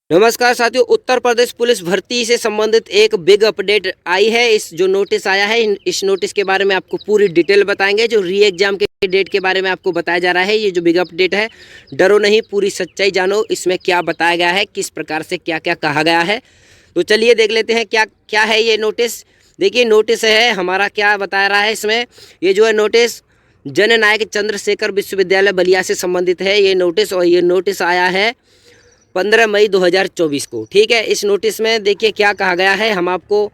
नमस्कार साथियों, उत्तर प्रदेश पुलिस भर्ती से संबंधित एक बिग अपडेट आई है। इस जो नोटिस आया है, इस नोटिस के बारे में आपको पूरी डिटेल बताएंगे। जो री एग्जाम के डेट के बारे में आपको बताया जा रहा है, ये जो बिग अपडेट है, डरो नहीं, पूरी सच्चाई जानो। इसमें क्या बताया गया है, किस प्रकार से क्या क्या कहा गया है, तो चलिए देख लेते हैं क्या क्या है ये नोटिस। देखिए नोटिस है हमारा, क्या बता रहा है इसमें। ये जो है नोटिस जननायक चंद्रशेखर विश्वविद्यालय बलिया से संबंधित है ये नोटिस, और ये नोटिस आया है 15 मई 2024 को। ठीक है, इस नोटिस में देखिए क्या कहा गया है, हम आपको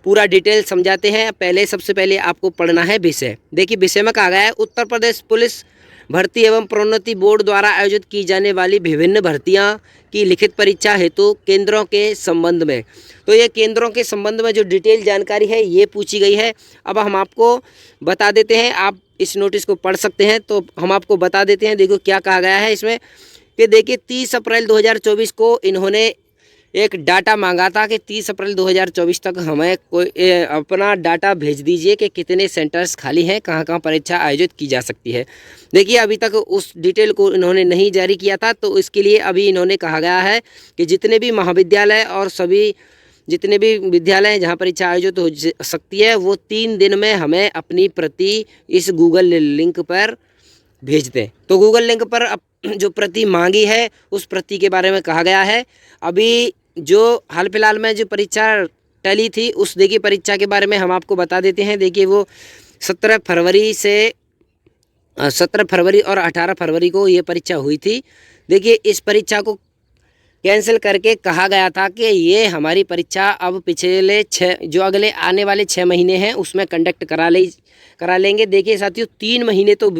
पूरा डिटेल समझाते हैं। पहले सबसे पहले आपको पढ़ना है विषय। देखिए विषय में कहा गया है, उत्तर प्रदेश पुलिस भर्ती एवं प्रोन्नति बोर्ड द्वारा आयोजित की जाने वाली विभिन्न भर्तियां की लिखित परीक्षा हेतु केंद्रों के संबंध में। तो ये केंद्रों के संबंध में जो डिटेल जानकारी है ये पूछी गई है। अब हम आपको बता देते हैं, आप इस नोटिस को पढ़ सकते हैं, तो हम आपको बता देते हैं। देखो क्या कहा गया है इसमें कि देखिए 30 अप्रैल 2024 को इन्होंने एक डाटा मांगा था कि 30 अप्रैल 2024 तक हमें कोई अपना डाटा भेज दीजिए कि कितने सेंटर्स खाली हैं, कहाँ कहाँ परीक्षा आयोजित की जा सकती है। देखिए अभी तक उस डिटेल को इन्होंने नहीं जारी किया था, तो इसके लिए अभी इन्होंने कहा गया है कि जितने भी महाविद्यालय और सभी जितने भी विद्यालय हैं जहाँ परीक्षा आयोजित हो सकती है, वो 3 दिन में हमें अपनी प्रति इस गूगल लिंक पर भेज दें। तो गूगल लिंक पर जो प्रति मांगी है उस प्रति के बारे में कहा गया है। अभी जो हाल फिलहाल में जो परीक्षा टली थी, उस देखिए परीक्षा के बारे में हम आपको बता देते हैं। देखिए वो 17 फरवरी और 18 फरवरी को ये परीक्षा हुई थी। देखिए इस परीक्षा को कैंसिल करके कहा गया था कि ये हमारी परीक्षा अब पिछले जो अगले आने वाले 6 महीने हैं उसमें कंडक्ट करा लेंगे। देखिए साथियों 3 महीने तो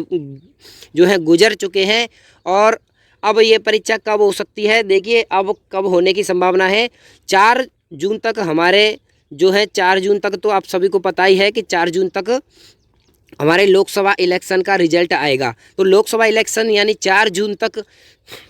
जो है गुजर चुके हैं, और अब ये परीक्षा कब हो सकती है, देखिए अब कब होने की संभावना है। 4 जून तक हमारे जो है 4 जून तक तो आप सभी को पता ही है कि 4 जून तक हमारे लोकसभा इलेक्शन का रिजल्ट आएगा। तो लोकसभा इलेक्शन यानी 4 जून तक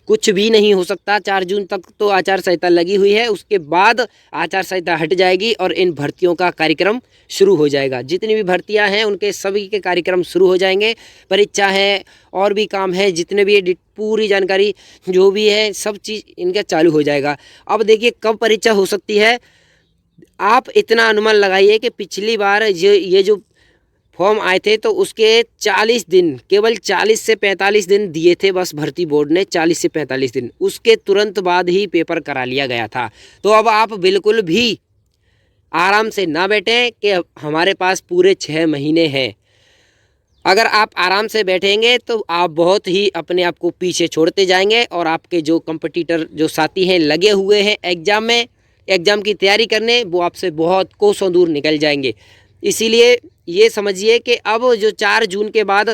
कुछ भी नहीं हो सकता। 4 जून तक तो आचार संहिता लगी हुई है, उसके बाद आचार संहिता हट जाएगी और इन भर्तियों का कार्यक्रम शुरू हो जाएगा। जितनी भी भर्तियां हैं उनके सभी के कार्यक्रम शुरू हो जाएंगे। परीक्षा है और भी काम है, जितने भी पूरी जानकारी जो भी है सब चीज़ इनका चालू हो जाएगा। अब देखिए कब परीक्षा हो सकती है, आप इतना अनुमान लगाइए कि पिछली बार ये जो फॉर्म आए थे तो उसके 40 दिन, केवल 40 से 45 दिन दिए थे बस भर्ती बोर्ड ने, 40 से 45 दिन, उसके तुरंत बाद ही पेपर करा लिया गया था। तो अब आप बिल्कुल भी आराम से ना बैठें कि हमारे पास पूरे 6 महीने हैं। अगर आप आराम से बैठेंगे तो आप बहुत ही अपने आप को पीछे छोड़ते जाएंगे, और आपके जो कंपटीटर जो साथी हैं लगे हुए हैं एग्ज़ाम की तैयारी करने, वो आपसे बहुत कोसों दूर निकल जाएंगे। इसीलिए ये समझिए कि अब जो 4 जून के बाद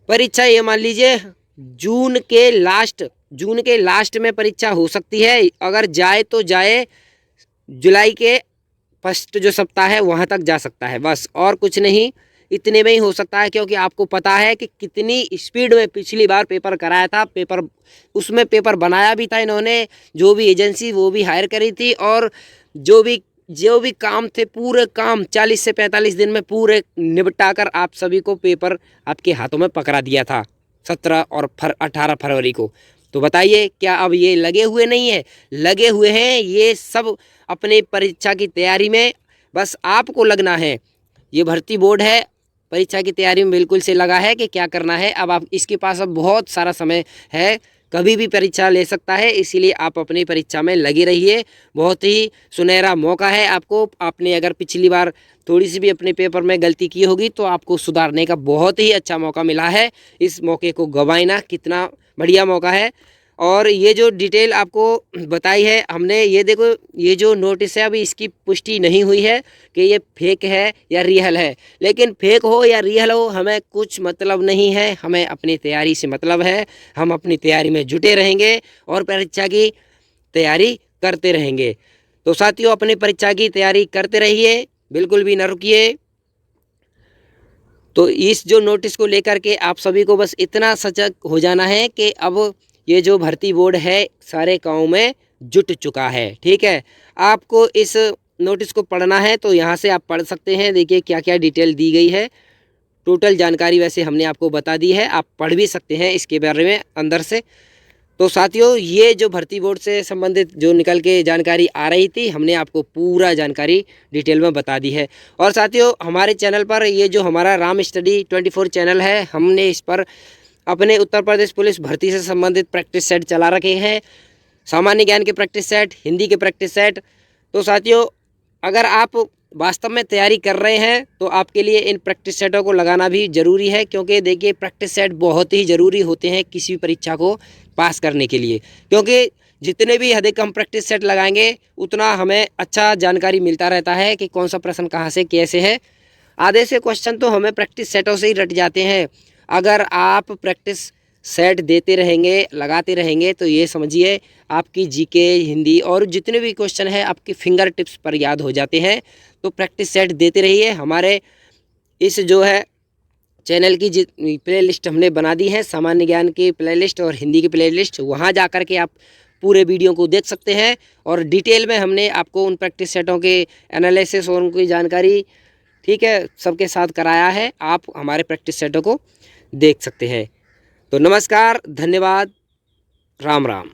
परीक्षा, ये मान लीजिए जून के लास्ट में परीक्षा हो सकती है। अगर जाए तो जाए जुलाई के फर्स्ट जो सप्ताह है वहाँ तक जा सकता है, बस और कुछ नहीं, इतने में ही हो सकता है। क्योंकि आपको पता है कि कितनी स्पीड में पिछली बार पेपर कराया था, उसमें पेपर बनाया भी था इन्होंने, जो भी एजेंसी वो भी हायर करी थी, और जो भी काम थे पूरे काम 40 से 45 दिन में पूरे निपटा कर आप सभी को पेपर आपके हाथों में पकड़ा दिया था 17 और 18 फरवरी को। तो बताइए क्या अब ये लगे हुए नहीं है? लगे हुए हैं ये सब अपने परीक्षा की तैयारी में। बस आपको लगना है, ये भर्ती बोर्ड है परीक्षा की तैयारी में बिल्कुल से लगा है कि क्या करना है। अब आप इसके पास अब बहुत सारा समय है, कभी भी परीक्षा ले सकता है, इसीलिए आप अपनी परीक्षा में लगे रहिए। बहुत ही सुनहरा मौका है आपको। आपने अगर पिछली बार थोड़ी सी भी अपने पेपर में गलती की होगी तो आपको सुधारने का बहुत ही अच्छा मौका मिला है। इस मौके को गंवाए ना, कितना बढ़िया मौका है। और ये जो डिटेल आपको बताई है हमने, ये देखो ये जो नोटिस है अभी इसकी पुष्टि नहीं हुई है कि ये फेक है या रियल है। लेकिन फेक हो या रियल हो हमें कुछ मतलब नहीं है, हमें अपनी तैयारी से मतलब है। हम अपनी तैयारी में जुटे रहेंगे और परीक्षा की तैयारी करते रहेंगे। तो साथियों अपनी परीक्षा की तैयारी करते रहिए, बिल्कुल भी ना रुकिए। तो इस जो नोटिस को लेकर के आप सभी को बस इतना सजग हो जाना है कि अब ये जो भर्ती बोर्ड है सारे काम में जुट चुका है। ठीक है, आपको इस नोटिस को पढ़ना है तो यहाँ से आप पढ़ सकते हैं। देखिए क्या क्या डिटेल दी गई है, टोटल जानकारी वैसे हमने आपको बता दी है, आप पढ़ भी सकते हैं इसके बारे में अंदर से। तो साथियों, ये जो भर्ती बोर्ड से संबंधित जो निकल के जानकारी आ रही थी, हमने आपको पूरा जानकारी डिटेल में बता दी है। और साथियों, हमारे चैनल पर ये जो हमारा राम स्टडी 24 चैनल है, हमने इस पर अपने उत्तर प्रदेश पुलिस भर्ती से संबंधित प्रैक्टिस सेट चला रखे हैं, सामान्य ज्ञान के प्रैक्टिस सेट, हिंदी के प्रैक्टिस सेट। तो साथियों, अगर आप वास्तव में तैयारी कर रहे हैं तो आपके लिए इन प्रैक्टिस सेटों को लगाना भी ज़रूरी है, क्योंकि देखिए प्रैक्टिस सेट बहुत ही ज़रूरी होते हैं किसी भी परीक्षा को पास करने के लिए। क्योंकि जितने भी अधिक हम प्रैक्टिस सेट लगाएंगे उतना हमें अच्छा जानकारी मिलता रहता है कि कौन सा प्रश्न कहाँ से कैसे है। आधे से क्वेश्चन तो हमें प्रैक्टिस सेटों से ही रट जाते हैं। अगर आप प्रैक्टिस सेट देते रहेंगे, लगाते रहेंगे, तो ये समझिए आपकी जीके, हिंदी और जितने भी क्वेश्चन है आपके फिंगर टिप्स पर याद हो जाते हैं। तो प्रैक्टिस सेट देते रहिए। हमारे इस जो है चैनल की प्ले लिस्ट हमने बना दी है, सामान्य ज्ञान की प्ले लिस्ट और हिंदी की प्ले लिस्ट, वहाँ जा कर के आप पूरे वीडियो को देख सकते हैं। और डिटेल में हमने आपको उन प्रैक्टिस सेटों के एनालिसिस और उनकी जानकारी, ठीक है, सबके साथ कराया है। आप हमारे प्रैक्टिस सेटों को देख सकते हैं। तो नमस्कार, धन्यवाद, राम राम।